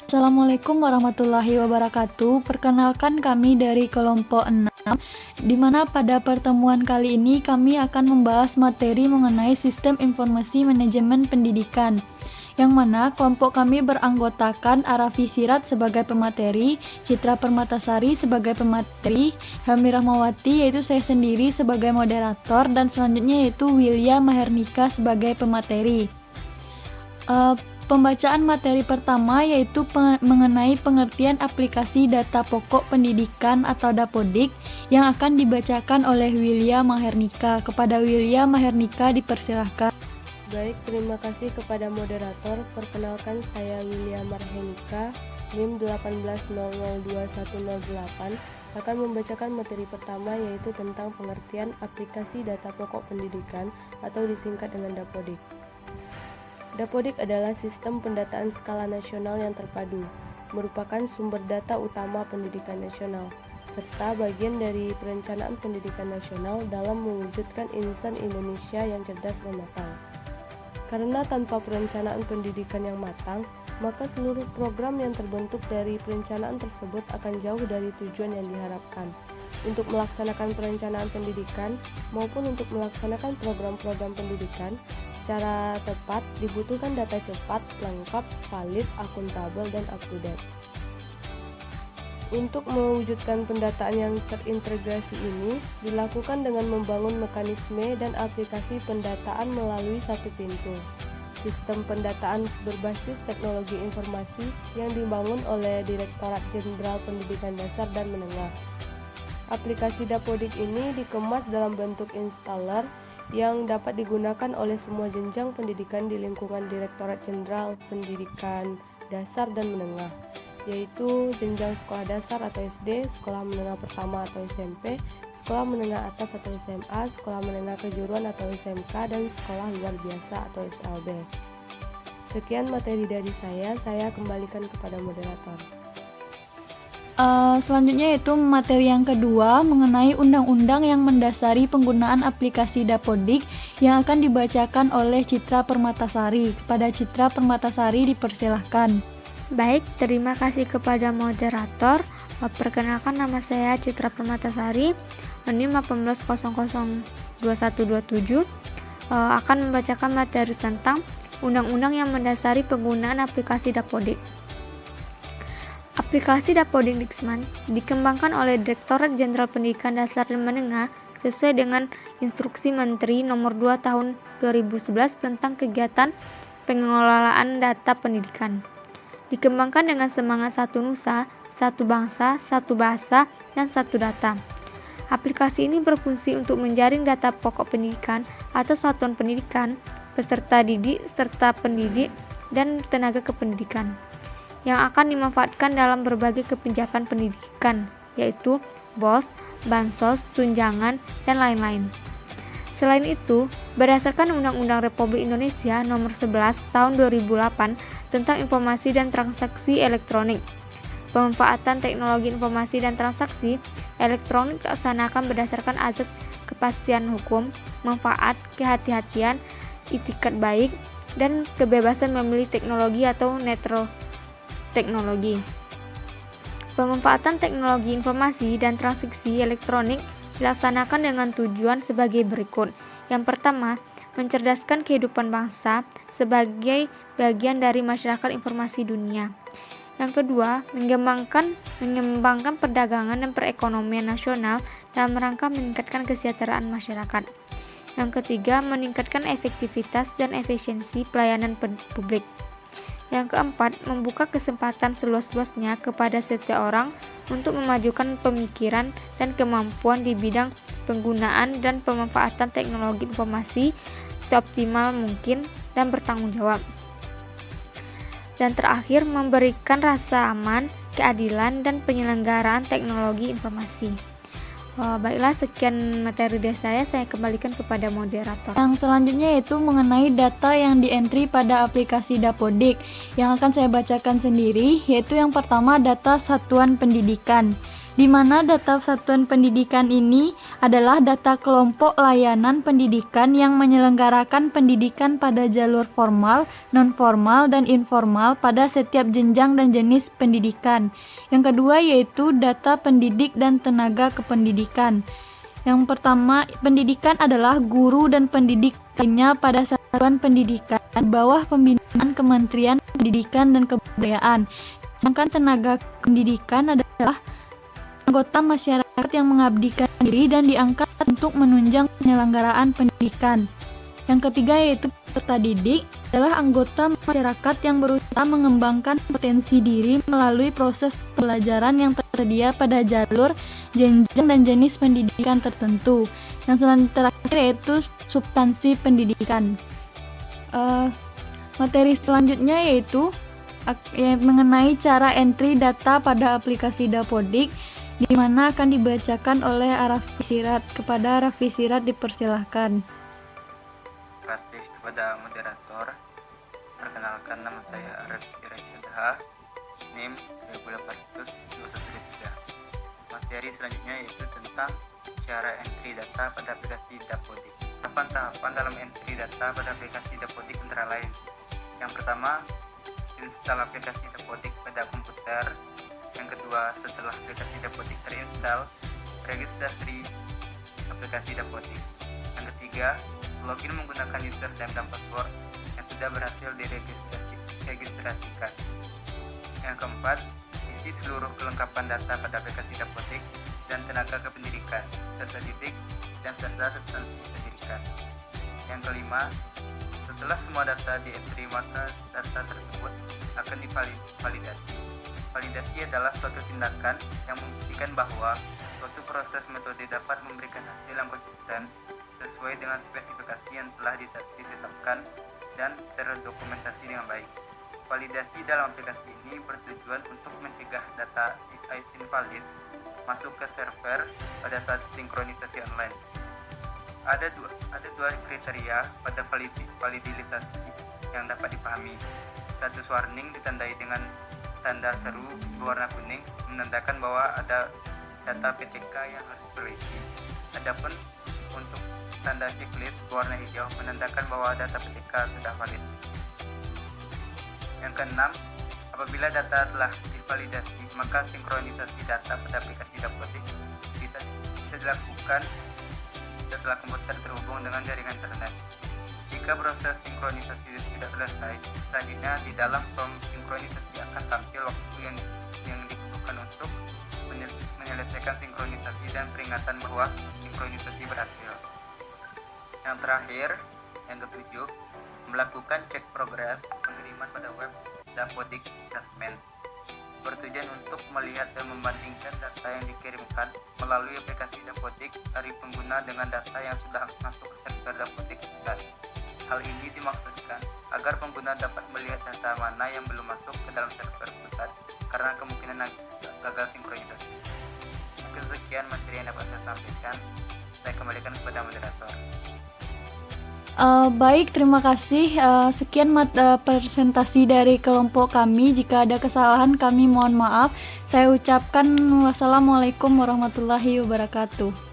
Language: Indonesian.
Assalamualaikum warahmatullahi wabarakatuh. Perkenalkan kami dari kelompok 6, di mana pada pertemuan kali ini kami akan membahas materi mengenai sistem informasi manajemen pendidikan, yang mana kelompok kami beranggotakan Arafi Sirat sebagai pemateri, Citra Permatasari sebagai pemateri, Helmi Rahmawati yaitu saya sendiri sebagai moderator, dan selanjutnya yaitu Wilya Mahernika sebagai pemateri. Pembacaan materi pertama yaitu mengenai pengertian aplikasi data pokok pendidikan atau Dapodik yang akan dibacakan oleh Wilya Mahernika. Kepada Wilya Mahernika dipersilahkan. Baik, terima kasih kepada moderator. Perkenalkan saya Wilya Mahernika, NIM 18002108, akan membacakan materi pertama yaitu tentang pengertian aplikasi data pokok pendidikan atau disingkat dengan Dapodik. Dapodik adalah sistem pendataan skala nasional yang terpadu, merupakan sumber data utama pendidikan nasional, serta bagian dari perencanaan pendidikan nasional dalam mewujudkan insan Indonesia yang cerdas dan matang. Karena tanpa perencanaan pendidikan yang matang, maka seluruh program yang terbentuk dari perencanaan tersebut akan jauh dari tujuan yang diharapkan. Untuk melaksanakan perencanaan pendidikan maupun untuk melaksanakan program-program pendidikan secara tepat dibutuhkan data cepat, lengkap, valid, akuntabel, dan up-to-date. Untuk mewujudkan pendataan yang terintegrasi ini dilakukan dengan membangun mekanisme dan aplikasi pendataan melalui satu pintu. Sistem pendataan berbasis teknologi informasi yang dibangun oleh Direktorat Jenderal Pendidikan Dasar dan Menengah. Aplikasi Dapodik ini dikemas dalam bentuk installer yang dapat digunakan oleh semua jenjang pendidikan di lingkungan Direktorat Jenderal Pendidikan Dasar dan Menengah, yaitu jenjang sekolah dasar atau SD, sekolah menengah pertama atau SMP, sekolah menengah atas atau SMA, sekolah menengah kejuruan atau SMK, dan sekolah luar biasa atau SLB. Sekian materi dari saya kembalikan kepada moderator. Selanjutnya yaitu materi yang kedua mengenai undang-undang yang mendasari penggunaan aplikasi Dapodik yang akan dibacakan oleh Citra Permatasari. Kepada Citra Permatasari dipersilahkan. Baik, terima kasih kepada moderator. Perkenalkan, nama saya Citra Permatasari, NIM 18002127, akan membacakan materi tentang undang-undang yang mendasari penggunaan aplikasi Dapodik. Aplikasi Dapodik Dikesman dikembangkan oleh Direktorat Jenderal Pendidikan Dasar dan Menengah sesuai dengan Instruksi Menteri Nomor 2 Tahun 2011 tentang kegiatan pengelolaan data pendidikan. Dikembangkan dengan semangat satu nusa, satu bangsa, satu bahasa, dan satu data. Aplikasi ini berfungsi untuk menjaring data pokok pendidikan atau satuan pendidikan, peserta didik, serta pendidik, dan tenaga kependidikan yang akan dimanfaatkan dalam berbagai kebijakan pendidikan, yaitu BOS, Bansos, Tunjangan, dan lain-lain. Selain itu, berdasarkan Undang-Undang Republik Indonesia Nomor 11 Tahun 2008 tentang Informasi dan Transaksi Elektronik, pemanfaatan teknologi informasi dan transaksi elektronik dilaksanakan berdasarkan azas kepastian hukum, manfaat, kehati-hatian, itikat baik, dan kebebasan memilih teknologi atau netral teknologi. Pemanfaatan teknologi informasi dan transaksi elektronik dilaksanakan dengan tujuan sebagai berikut. Yang pertama, mencerdaskan kehidupan bangsa sebagai bagian dari masyarakat informasi dunia. Yang kedua, mengembangkan perdagangan dan perekonomian nasional dalam rangka meningkatkan kesejahteraan masyarakat. Yang ketiga, meningkatkan efektivitas dan efisiensi pelayanan publik. Yang keempat, membuka kesempatan seluas-luasnya kepada setiap orang untuk memajukan pemikiran dan kemampuan di bidang penggunaan dan pemanfaatan teknologi informasi seoptimal mungkin dan bertanggung jawab. Dan terakhir, memberikan rasa aman, keadilan, dan penyelenggaraan teknologi informasi. Baiklah, sekian materi dari saya kembalikan kepada moderator. Yang selanjutnya yaitu mengenai data yang di-entry pada aplikasi Dapodik yang akan saya bacakan sendiri, yaitu yang pertama data satuan pendidikan. di mana data satuan pendidikan ini adalah data kelompok layanan pendidikan yang menyelenggarakan pendidikan pada jalur formal, non-formal, dan informal pada setiap jenjang dan jenis pendidikan. Yang kedua yaitu data pendidik dan tenaga kependidikan. Yang pertama, pendidikan adalah guru dan pendidik lainnya pada satuan pendidikan di bawah pembinaan Kementerian Pendidikan dan Kebudayaan. Sedangkan tenaga pendidikan adalah anggota masyarakat yang mengabdikan diri dan diangkat untuk menunjang penyelenggaraan pendidikan. Yang ketiga yaitu peserta didik adalah anggota masyarakat yang berusaha mengembangkan potensi diri melalui proses pembelajaran yang tersedia pada jalur, jenjang, dan jenis pendidikan tertentu. Yang terakhir yaitu substansi pendidikan. Materi selanjutnya yaitu mengenai cara entry data pada aplikasi Dapodik, di mana akan dibacakan oleh Arafi Sirat. Kepada Arafi Sirat dipersilahkan. Terima kasih kepada moderator. Perkenalkan, nama saya Arafi Sirat Syedha, NIM 282123. Materi selanjutnya yaitu tentang cara entry data pada aplikasi Dapodik. Tahapan-tahapan dalam entry data pada aplikasi Dapodik antara lain. Yang pertama, install aplikasi Dapodik pada komputer. Yang kedua, setelah aplikasi Dapodik terinstall, registrasi aplikasi Dapodik. Yang ketiga, login menggunakan username dan password yang sudah berhasil diregistrasikan. Yang keempat, isi seluruh kelengkapan data pada aplikasi Dapodik dan tenaga kependidikan, serta didik dan serta substansi pendidikan. Yang kelima, setelah semua data di-entry, maka data tersebut akan divalidasi. Validasi adalah suatu tindakan yang membuktikan bahwa suatu proses metode dapat memberikan hasil yang konsisten sesuai dengan spesifikasi yang telah ditetapkan dan terdokumentasi dengan baik. Validasi dalam aplikasi ini bertujuan untuk mencegah data invalid masuk ke server pada saat sinkronisasi online. Ada dua kriteria pada validitas yang dapat dipahami. Status warning ditandai dengan tanda seru berwarna kuning menandakan bahwa ada data PTK yang harus terisi. Adapun untuk tanda checklist berwarna hijau menandakan bahwa data PTK sudah valid. Yang keenam, apabila data telah divalidasi, maka sinkronisasi data pada aplikasi Dapodik bisa dilakukan setelah komputer terhubung dengan jaringan internet. Jika proses sinkronisasi tidak selesai, selanjutnya di dalam form sinkronisasi akan tampil waktu yang dibutuhkan untuk menyelesaikan sinkronisasi dan peringatan bahwa sinkronisasi berhasil. Yang terakhir, yang ketujuh, melakukan cek progres pengiriman pada web Dapodik Assessment. Bertujuan untuk melihat dan membandingkan data yang dikirimkan melalui aplikasi Dapodik dari pengguna dengan data yang sudah masuk ke server Dapodik pusat. Hal ini dimaksudkan agar pengguna dapat melihat data mana yang belum masuk ke dalam server pusat karena kemungkinan gagal sinkronisasi. Mungkin sekian materi yang dapat saya sampaikan. Saya kembalikan kepada moderator. Baik, terima kasih. Sekian presentasi dari kelompok kami. Jika ada kesalahan kami mohon maaf. Saya ucapkan wassalamualaikum warahmatullahi wabarakatuh.